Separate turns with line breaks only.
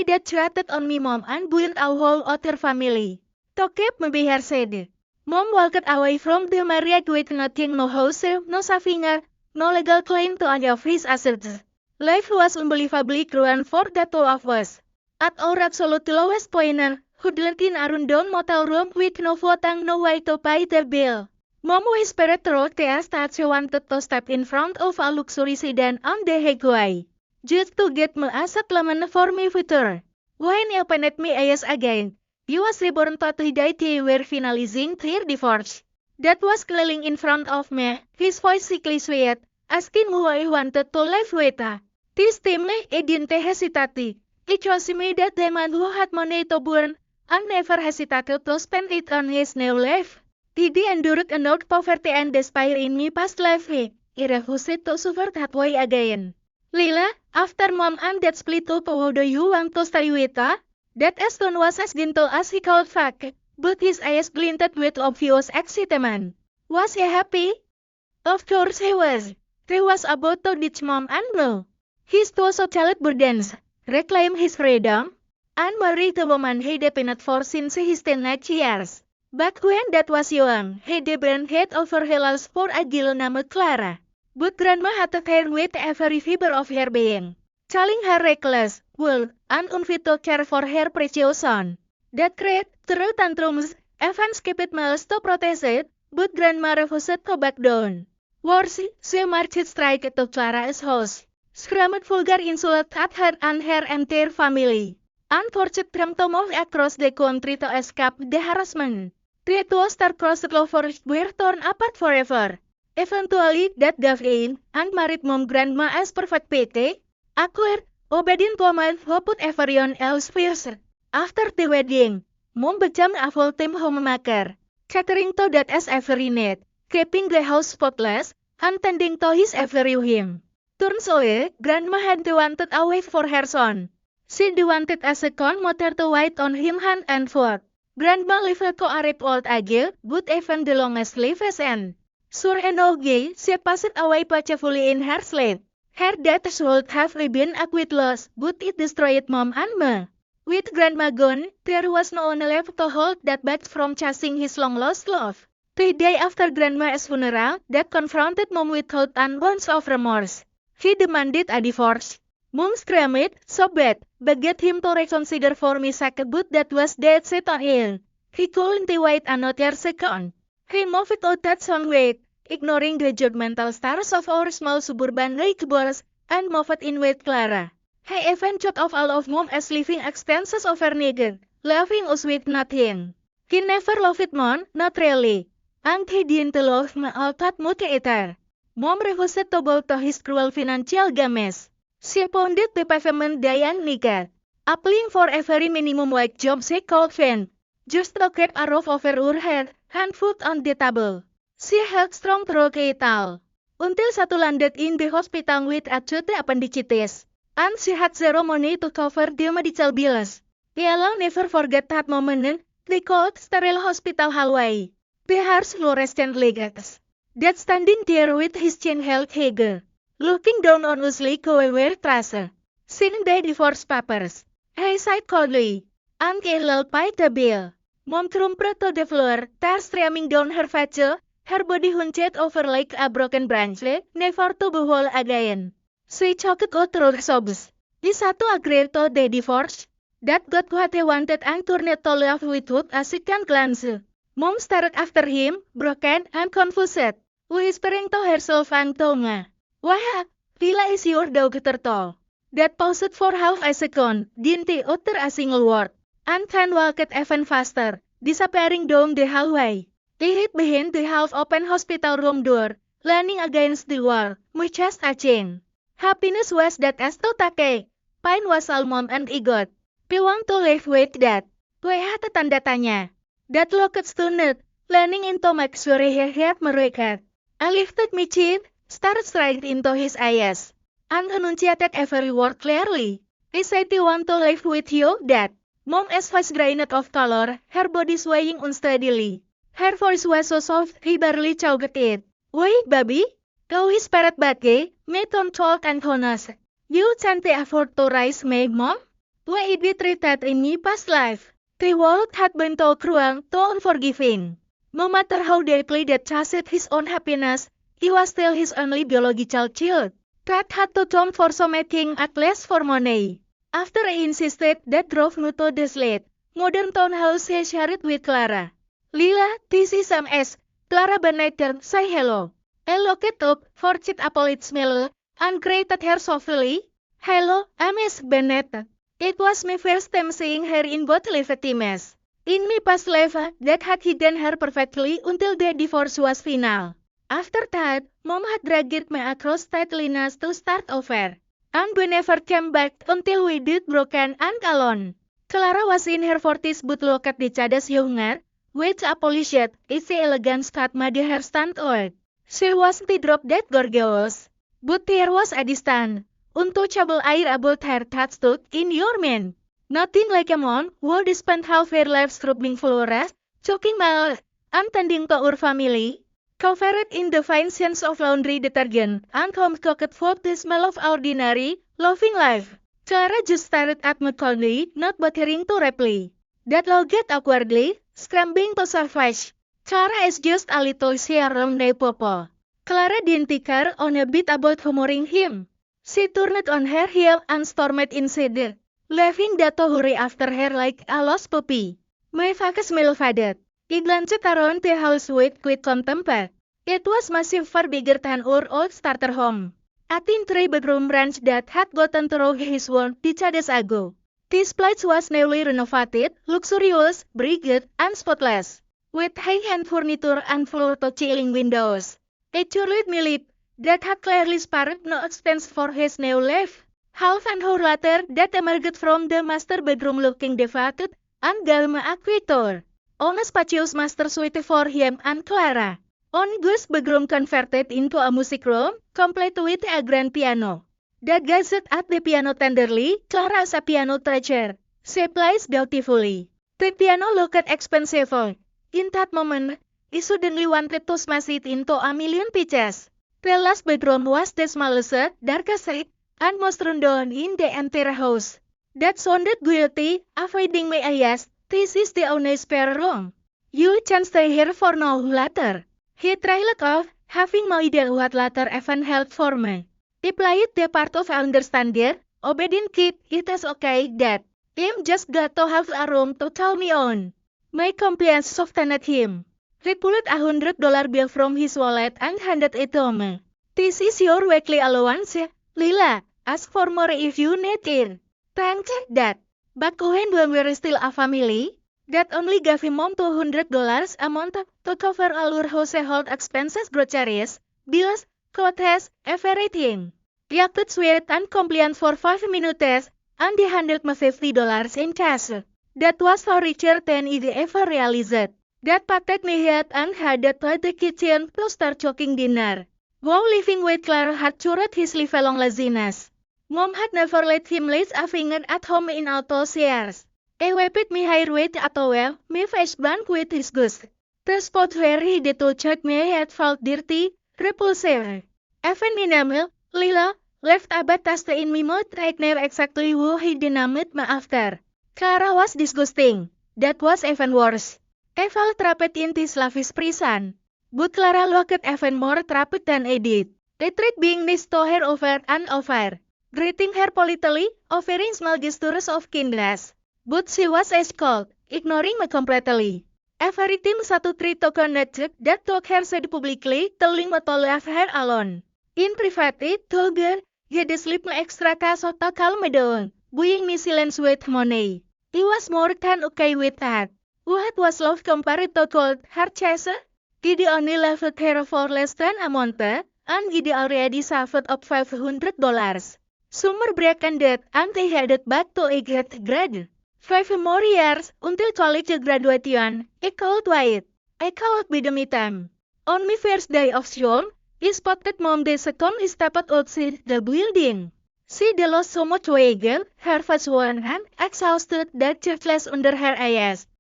that chatted on me mom and built a whole other family. To keep me be her said. Mom walked away from the marriage with nothing, no house, no savings, no legal claim to any of his assets. Life was unbelievably cruel for the two of us. At our absolute lowest point, huddled in a rundown motel room with no food and no way to pay the bill. Mom whispered through tears that she wanted to step in front of a luxury sedan on the highway, just to get me a settlement for my future. When he opened my eyes again, he was reborn to that they were finalizing their divorce. That was kneeling in front of me, his voice sickly sweet, asking who I wanted to live with. This time I didn't hesitate. It was me that the man who had money to burn, and never hesitated to spend it on his new life. Did he endured enough poverty and despair in my past life? He refused to suffer that way again. Lila, after mom and dad split up, who do you want to stay with? That Aston was as gentle as he could fuck, but his eyes glinted with obvious excitement. Was he happy? Of course he was. He was about to ditch mom and me. His two child burdens, reclaim his freedom, and marry the woman he depended for since his teenage years. Back when that was young, he burned head over heels for a girl named Clara. But grandma hated her with every fiber of her being, calling her reckless, wild, and unfit to care for her precious son. That cried, threw tantrums, Evan skipped miles to protest it, but grandma refused to back down. Worse, she marched straight to Clara's house, screamed vulgar insults at her and her entire family, and forced them to move across the country to escape the harassment. The two star-crossed lovers were torn apart forever. Eventually, Dad gave in and married Mom Grandma as perfect pity, awkward, obedient woman who put everyone else first. After the wedding, Mom became a full-time homemaker, catering to Dad's every need, keeping the house spotless, and tending to his every whim. Turns out, Grandma had wanted a wife for her son. She wanted a second mother to wait on him hand and foot. Grandma lived to a ripe old age, but even the longest lives end. Sure enough, she passed away peacefully in her sleep. Her death should have been a quick loss, but it destroyed Mom and me. With Grandma gone, there was no one left to hold Dad back from chasing his long-lost love. The day after Grandma's funeral, Dad confronted Mom with thought and ounce of remorse. He demanded a divorce. Mom screamed, so bad, begged him to reconsider for me second, but that was dead set on him. He couldn't wait another second. He moved out that same week, ignoring the judgmental stars of our small suburban neighbors, and moved in with Clara. He even shut off all of Mom's living expenses overnight, leaving us with nothing. He never loved Mom, not really. And he didn't love me all that much either. Mom refused to bow to his cruel financial games. She pounded the pavement day and night, applying for every minimum wage job she could find, just to keep a roof over her head and food on the table. She held strong through it all, until Satu landed in the hospital with acute appendicitis, and she had zero money to cover the medical bills. Yellow never forget that moment, the cold, sterile hospital hallway, the harsh fluorescent lights. Dad standing there with his chin held high, looking down on us like we were trash. Seeing the divorce papers, he sighed coldly, and Kayla paid the bill. Mom crumpled to the floor, tears streaming down her face, her body hunched over like a broken branch, never to be whole again. She choked out through sobs. Is Satu agreed to the divorce? Dad got what he wanted and turned to leave without a second glance. Mom stared after him, broken and confused, whispering to herself and to me, "Wah, Lila is your daughter too." Dad paused for half a second, didn't utter a single word, and then walked even faster, disappearing down the hallway. He hid behind the half-open hospital room door, leaning against the wall, my chest aching. Happiness was that as to take, pain was all Mom and I got. We want to live with Dad. WH tanda tanya. Dad looked stunned, leaning into make sure he had my record. I lifted my chin, stared straight into his eyes, and enunciated every word clearly. I said I want to live with you, Dad. Mom's face drained of color, her body swaying unsteadily. Her voice was so soft, he barely choked it. Wait, baby? Kau whispered back, me don't talk and honest. You can't afford to raise me, Mom? Why it be treated in my past life? The world had been too cruel, too unforgiving. No matter how deeply that chased his own happiness, he was still his only biological child. That had to jump for something at least for money. After I insisted that drove me to the slate, modern townhouse he shared with Clara. Lila, this is MS. Clara Bennett say hello. I looked up, forced upon its smile, and greeted her softly. Hello, Miss Bennett. It was my first time seeing her in both legitimacy. In my past life, that had hidden her perfectly until the divorce was final. After that, Mom had dragged me across state lines to start over. And we never came back until we did broken and alone. Clara was in her 40s but looked decades younger, with a polished, easy elegance cut made her stand out. She wasn't drop dead gorgeous, but there was a distant, untouchable air about her that stood in your mind. Nothing like a mom who would spend half her life scrubbing floors, cooking meals, and tending to our family. Covered in the fine scents of laundry detergent and home-cooked food, the smell of ordinary, loving life. Clara just stared at me coldly, not bothering to reply. That looked awkwardly, scrambling to survive. Clara is just a little shy around the popo. Clara didn't care on a bit about humoring him. She turned on her heel and stormed inside, leaving that to hurry after her like a lost puppy. My face faded. I glanced around the house with quick contempt. It was massive, far bigger than our old starter home. A thin three-bedroom ranch that had gotten through his wall decades ago. This place was newly renovated, luxurious, bright, and spotless, with high-end furniture and floor-to-ceiling windows. It churled me lip that had clearly spared no expense for his new life. Half an hour later, that emerged from the master bedroom looking devoted and calm acquitor. On a spacious master suite for him and Clara. On Gus' bedroom converted into a music room, complete with a grand piano. That gazed at the piano tenderly, Clara as a piano teacher. She plays beautifully. The piano looked expensive. In that moment, I suddenly wanted to smash it into a million pieces. The last bedroom was the smallest, darkest, and most rundown in the entire house. That sounded guilty, avoiding my eyes. This is the only spare room. You can stay here for now, later. He trailed off, having no idea what later even held for me. I played the part of understander, obedient kid. It is okay, Dad. I'm just got to have a room to call me on. My compliance softened him. He pulled $100 bill from his wallet and handed it to me. This is your weekly allowance, Lila. Ask for more if you need it. Thanks, Dad. Back when we were still a family, Dad only gave him Mom $200 a month to cover all our household expenses, groceries, bills, clothes, everything. He acted sweet and compliant for 5 minutes, and he handed me $50 in cash. That was far richer than I ever realized. Dad patted my head and headed to the kitchen to start cooking dinner. While living with Clara had cured his lifelong laziness. Mom had never let him lift a finger at home in all those years. I wiped my hair with a towel, my face burned with disgust. The spot where he did touch me had felt dirty, repulsive. Even enamel, Lila, left a bad taste in my mouth. I knew exactly who he denied me after. Clara was disgusting. That was even worse. I felt trapped in this lavish prison. But Clara looked even more trapped than I did. I tried being nice to her over and over, greeting her politely, offering small gestures of kindness. But she was ice cold, ignoring me completely. Every time satu three token that took her said publicly, telling me to leave her alone. In private, told her, get the sleep me extra cash to calm me down, buying me silence with money. I was more than okay with that. What was love compared to cold, hard chase? Gidi only left her for less than a month, and Gidi already saved up $500. Summer break ended, and they headed back to 8th grade. 5 more years until college graduation. I could wait. I could be the me time. On my first day of school, I spotted Mom the second I stepped outside the building. She had lost so much weight, her face worn and exhausted that shiftless under her eyes.